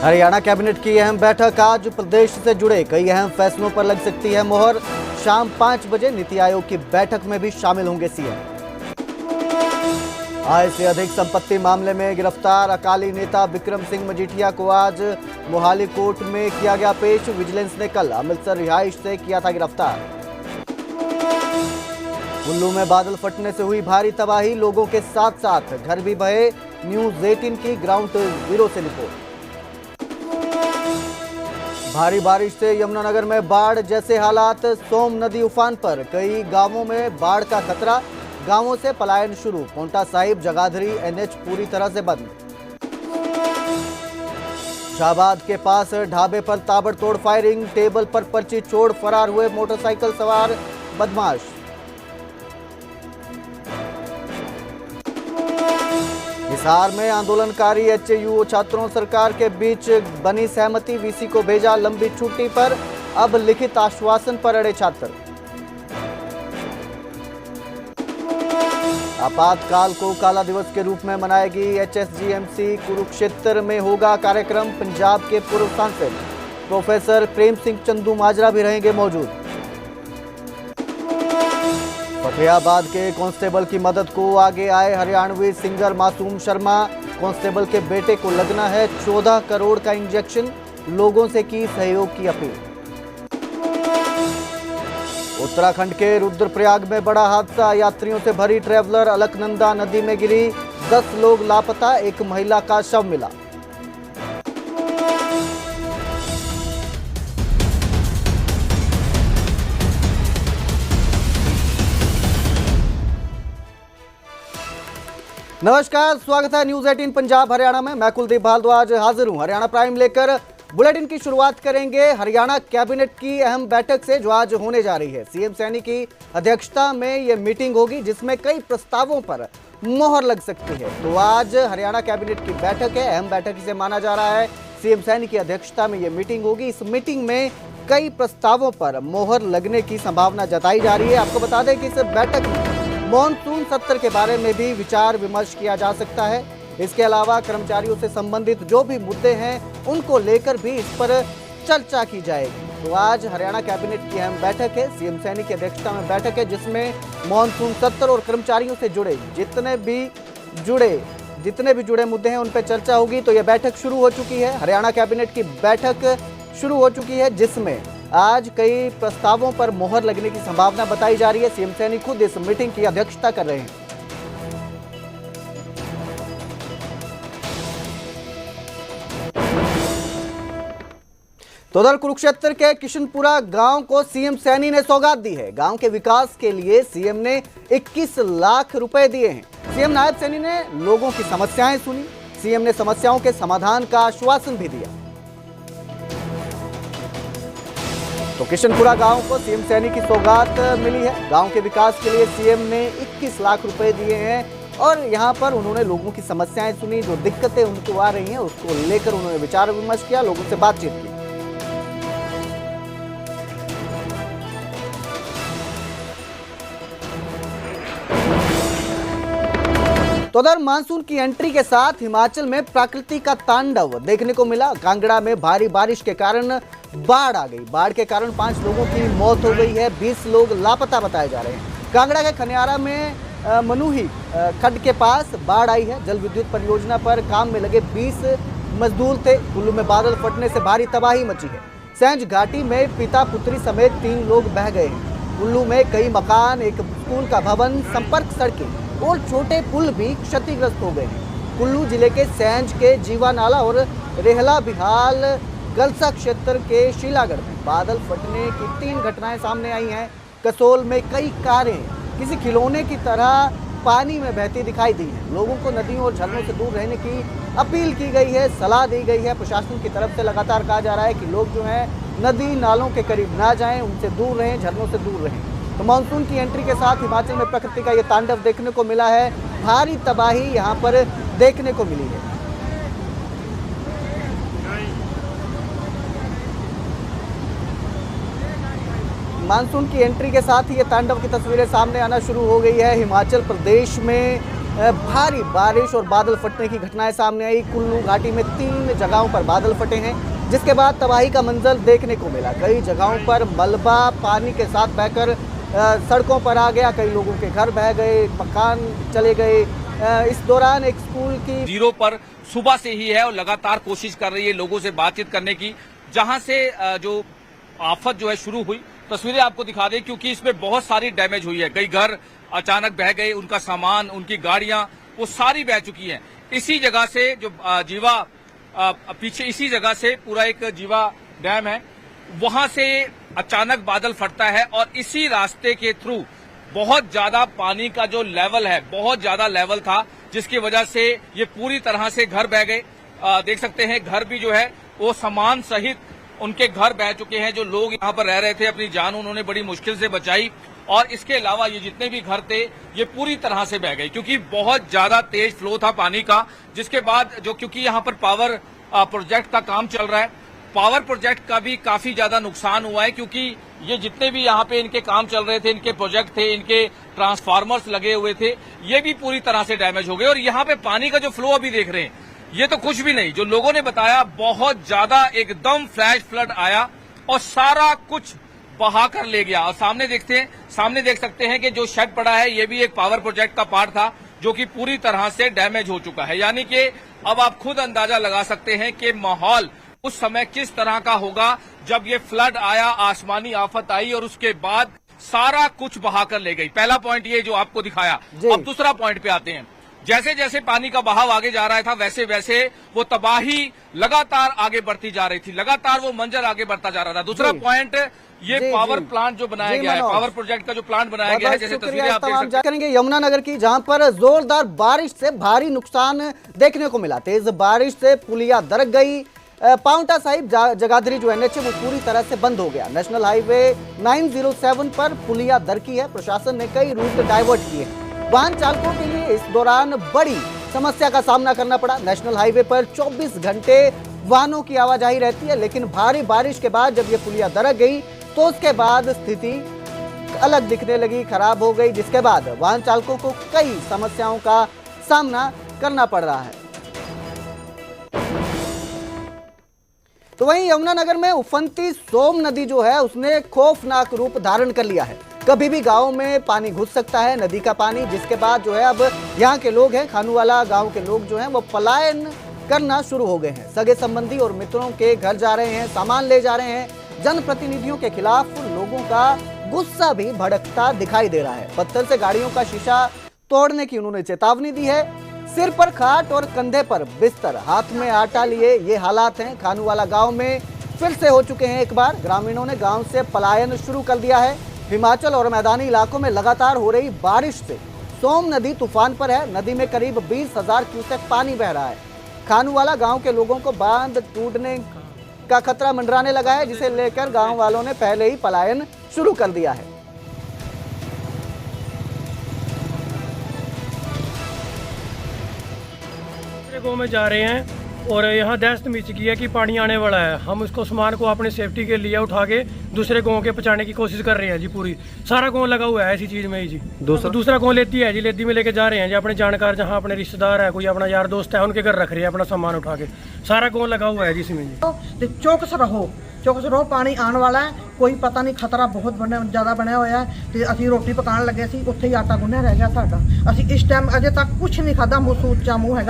Haryana cabinet की अहम बैठक आज। प्रदेश से जुड़े कई अहम फैसलों पर लग सकती है मोहर। शाम 5 बजे नीति आयोग की बैठक में भी शामिल होंगे सीएम। आय से अधिक संपत्ति मामले में गिरफ्तार अकाली नेता विक्रम सिंह मजीठिया को आज मोहाली कोर्ट में किया गया पेश। विजिलेंस ने कल अमृतसर रिहाइश से किया था गिरफ्तार। कुल्लू में बादल फटने से हुई भारी तबाही, लोगों के साथ साथ घर भी बहे। न्यूज 18 की ग्राउंड जीरो से रिपोर्ट। भारी बारिश से यमुनानगर में बाढ़ जैसे हालात। सोम नदी उफान पर, कई गांवों में बाढ़ का खतरा। गांवों से पलायन शुरू। पोंटा साहिब जगाधरी एनएच पूरी तरह से बंद। शाहबाद के पास ढाबे पर ताबड़तोड़ फायरिंग, टेबल पर पर्ची छोड़ फरार हुए मोटरसाइकिल सवार बदमाश। हिसार में आंदोलनकारी एचयूओ छात्रों सरकार के बीच बनी सहमति, वीसी को भेजा लंबी छुट्टी पर। अब लिखित आश्वासन पर अड़े छात्र। आपातकाल को काला दिवस के रूप में मनाएगी एचएसजीएमसी। कुरुक्षेत्र में होगा कार्यक्रम। पंजाब के पूर्व सांसद प्रोफेसर प्रेम सिंह चंदू माजरा भी रहेंगे मौजूद। फतेहाबाद के कांस्टेबल की मदद को आगे आए हरियाणवी सिंगर मासूम शर्मा। कांस्टेबल के बेटे को लगना है 14 करोड़ का इंजेक्शन, लोगों से की सहयोग की अपील। उत्तराखंड के रुद्रप्रयाग में बड़ा हादसा, यात्रियों से भरी ट्रैवलर अलकनंदा नदी में गिरी। 10 लोग लापता, एक महिला का शव मिला। नमस्कार, स्वागत है न्यूज 18 पंजाब हरियाणा में। मैं कुलदीप भारद्वाज हाजिर हूं हरियाणा प्राइम लेकर। बुलेटिन की शुरुआत करेंगे हरियाणा कैबिनेट की अहम बैठक से जो आज होने जा रही है। सीएम सैनी की अध्यक्षता में यह मीटिंग होगी जिसमें कई प्रस्तावों पर मोहर लग सकती है। तो आज हरियाणा कैबिनेट की बैठक है, अहम बैठक इसे माना जा रहा है। सीएम सैनी की अध्यक्षता में यह मीटिंग होगी। इस मीटिंग में कई प्रस्तावों पर मोहर लगने की संभावना जताई जा रही है। आपको बता दें कि इस बैठक में मॉनसून सत्र के बारे में भी विचार विमर्श किया जा सकता है। इसके अलावा कर्मचारियों से संबंधित जो भी मुद्दे हैं उनको लेकर भी इस पर चर्चा की जाएगी। तो आज हरियाणा कैबिनेट की अहम बैठक है, सीएम सैनी की अध्यक्षता में बैठक है जिसमें मॉनसून सत्र और कर्मचारियों से जुड़े जितने भी जुड़े मुद्दे हैं उन पर चर्चा होगी। तो यह बैठक शुरू हो चुकी है, हरियाणा कैबिनेट की बैठक शुरू हो चुकी है जिसमें आज कई प्रस्तावों पर मोहर लगने की संभावना बताई जा रही है। सीएम सैनी खुद इस मीटिंग की अध्यक्षता कर रहे हैं। तो उधर कुरुक्षेत्र के किशनपुरा गांव को सीएम सैनी ने सौगात दी है। गांव के विकास के लिए सीएम ने 21 लाख रुपए दिए हैं। सीएम नायब सैनी ने लोगों की समस्याएं सुनी। सीएम ने समस्याओं के समाधान का आश्वासन भी दिया। तो किशनपुरा गांव को सीएम सैनी की सौगात मिली है। गांव के विकास के लिए सीएम ने 21 लाख रुपए दिए हैं और यहां पर उन्होंने लोगों की समस्याएं सुनी, जो दिक्कतें उनको आ रही हैं उसको लेकर उन्होंने विचार विमर्श किया, लोगों से बातचीत की। तो उधर मानसून की एंट्री के साथ हिमाचल में प्रकृति का तांडव देखने को मिला। कांगड़ा में भारी बारिश के कारण बाढ़ आ गई। बाढ़ के कारण 5 लोगों की मौत हो गई है, 20 लोग लापता बताए जा रहे हैं। कांगड़ा के खनियारा में मनुही खड्ड के पास बाढ़ आई है। जल विद्युत परियोजना पर काम में लगे 20 मजदूर थे। कुल्लू में बादल फटने से भारी तबाही मची है। सैंज घाटी में पिता पुत्री समेत 3 लोग बह गए हैं। कुल्लू में कई मकान, एक स्कूल का भवन, संपर्क सड़कें और छोटे पुल भी क्षतिग्रस्त हो गए हैं। कुल्लू जिले के सैंज के जीवा नाला और रेहला बिहाल गलसा क्षेत्र के शीलागढ़ में बादल फटने की 3 घटनाएं सामने आई हैं। कसोल में कई कारें किसी खिलौने की तरह पानी में बहती दिखाई दी हैं। लोगों को नदियों और झरनों से दूर रहने की अपील की गई है, सलाह दी गई है। प्रशासन की तरफ से लगातार कहा जा रहा है कि लोग जो हैं नदी नालों के करीब ना जाएं, उनसे दूर रहें, झरनों से दूर रहें। तो मानसून की एंट्री के साथ हिमाचल में प्रकृति का ये तांडव देखने को मिला है। भारी तबाही यहाँ पर देखने को मिली है। मानसून की एंट्री के साथ ही ये तांडव की तस्वीरें सामने आना शुरू हो गई है। हिमाचल प्रदेश में भारी बारिश और बादल फटने की घटनाएं सामने आई। कुल्लू घाटी में 3 जगहों पर बादल फटे हैं, जिसके बाद तबाही का मंजर देखने को मिला। कई जगहों पर मलबा पानी के साथ बहकर सड़कों पर आ गया, कई लोगों के घर बह गए, मकान चले गए। इस दौरान एक स्कूल की जीरो पर सुबह से ही है और लगातार कोशिश कर रही है लोगों से बातचीत करने की। जहां से जो आफत जो है शुरू हुई, तस्वीरें आपको दिखा दें, क्योंकि इसमें बहुत सारी डैमेज हुई है। कई घर अचानक बह गए, उनका सामान, उनकी गाड़ियां वो सारी बह चुकी हैं। इसी जगह से जो जीवा पीछे इसी जगह से पूरा एक जीवा डैम है, वहां से अचानक बादल फटता है और इसी रास्ते के थ्रू बहुत ज्यादा पानी का जो लेवल है, बहुत ज्यादा लेवल था, जिसकी वजह से ये पूरी तरह से घर बह गए। देख सकते हैं घर भी जो है वो सामान सहित उनके घर बह चुके हैं। जो लोग यहाँ पर रह रहे थे, अपनी जान उन्होंने बड़ी मुश्किल से बचाई और इसके अलावा ये जितने भी घर थे ये पूरी तरह से बह गए, क्योंकि बहुत ज्यादा तेज फ्लो था पानी का। जिसके बाद जो क्योंकि यहाँ पर पावर प्रोजेक्ट का काम चल रहा है, पावर प्रोजेक्ट का भी काफी ज्यादा नुकसान हुआ है, क्योंकि ये जितने भी यहाँ पे इनके काम चल रहे थे, इनके प्रोजेक्ट थे, इनके ट्रांसफार्मर्स लगे हुए थे, ये भी पूरी तरह से डैमेज हो गए। और यहाँ पे पानी का जो फ्लो अभी देख रहे हैं, ये तो कुछ भी नहीं। जो लोगों ने बताया, बहुत ज्यादा एकदम फ्लैश फ्लड आया और सारा कुछ बहा कर ले गया। और सामने देख सकते हैं कि जो शेड पड़ा है, ये भी एक पावर प्रोजेक्ट का पार्ट था, जो कि पूरी तरह से डैमेज हो चुका है। यानी कि अब आप खुद अंदाजा लगा सकते हैं कि माहौल उस समय किस तरह का होगा जब ये फ्लड आया, आसमानी आफत आई और उसके बाद सारा कुछ बहा कर ले गई। पहला पॉइंट ये जो आपको दिखाया। अब दूसरा पॉइंट पे आते हैं। जैसे जैसे पानी का बहाव आगे जा रहा था, वैसे वैसे वो तबाही लगातार आगे बढ़ती जा रही थी, लगातार वो मंजर आगे बढ़ता जा रहा था। दूसरा पॉइंट, ये पावर प्लांट जो बनाया गया है, पावर प्रोजेक्ट का जो प्लांट बनाया गया है, जैसे तस्वीरें आप देख सकते हैं। करेंगे यमुनानगर की, जहां पर जोरदार बारिश से भारी नुकसान देखने को मिला। तेज बारिश से पुलिया दरक गई। पांवटा साहिब जगाधरी जो NH है वो पूरी तरह से बंद हो गया। नेशनल हाईवे 907 पर पुलिया दरकी है। प्रशासन ने कई रूट डाइवर्ट किए। वाहन चालकों के लिए इस दौरान बड़ी समस्या का सामना करना पड़ा। नेशनल हाईवे पर 24 घंटे वाहनों की आवाजाही रहती है, लेकिन भारी बारिश के बाद जब ये पुलिया दरक गई तो उसके बाद स्थिति अलग दिखने लगी, खराब हो गई, जिसके बाद वाहन चालकों को कई समस्याओं का सामना करना पड़ रहा है। तो वहीं यमुनानगर में उफनती सोम नदी जो है उसने खौफनाक रूप धारण कर लिया है। कभी भी गांव में पानी घुस सकता है, नदी का पानी, जिसके बाद जो है अब यहाँ के लोग हैं, खानूवाला गांव के लोग जो हैं वो पलायन करना शुरू हो गए हैं। सगे संबंधी और मित्रों के घर जा रहे हैं, सामान ले जा रहे हैं। जनप्रतिनिधियों के खिलाफ लोगों का गुस्सा भी भड़कता दिखाई दे रहा है। पत्थर से गाड़ियों का शीशा तोड़ने की उन्होंने चेतावनी दी है। सिर पर खाट और कंधे पर बिस्तर, हाथ में आटा लिए ये हालात हैं। खानूवाला गांव में फिर से हो चुके हैं एक बार। ग्रामीणों ने गांव से पलायन शुरू कर दिया है। हिमाचल और मैदानी इलाकों में लगातार हो रही बारिश से सोम नदी तूफान पर है। नदी में करीब 20,000 क्यूसेक पानी बह रहा है। खानूवाला गांव के लोगों को बांध टूटने का खतरा मंडराने लगा है, जिसे लेकर गांव वालों ने पहले ही पलायन शुरू कर दिया है। गांव में जा रहे हैं और यहाँ दहशत मच गई है कि पानी आने वाला है। हम उसको सामान को अपनी सेफ्टी के लिए उठा के दूसरे गांव के पहुंचाने की कोशिश कर रहे हैं जी। पूरी सारा गांव लगा हुआ है इसी चीज में ही जी। दूसरा गांव लेती है जी, लेदी में लेके जा रहे हैं जी। अपने जानकार जहाँ अपने रिश्तेदार है, कोई अपना यार दोस्त है, उनके घर रख रहे हैं अपना सामान उठा के। सारा गांव लगा हुआ है जी इसमें जी। चौकस रहो, पानी आने वाला है। कोई पता नहीं, खतरा बहुत ज़्यादा बनया होया है। ते असीं रोटी पकाने लगे सी, उत्थे ही आटा गुन्निया रह गया साडा। असीं इस टाइम अजे तक कुछ नहीं खादा, मुँह सूचा मूँह है।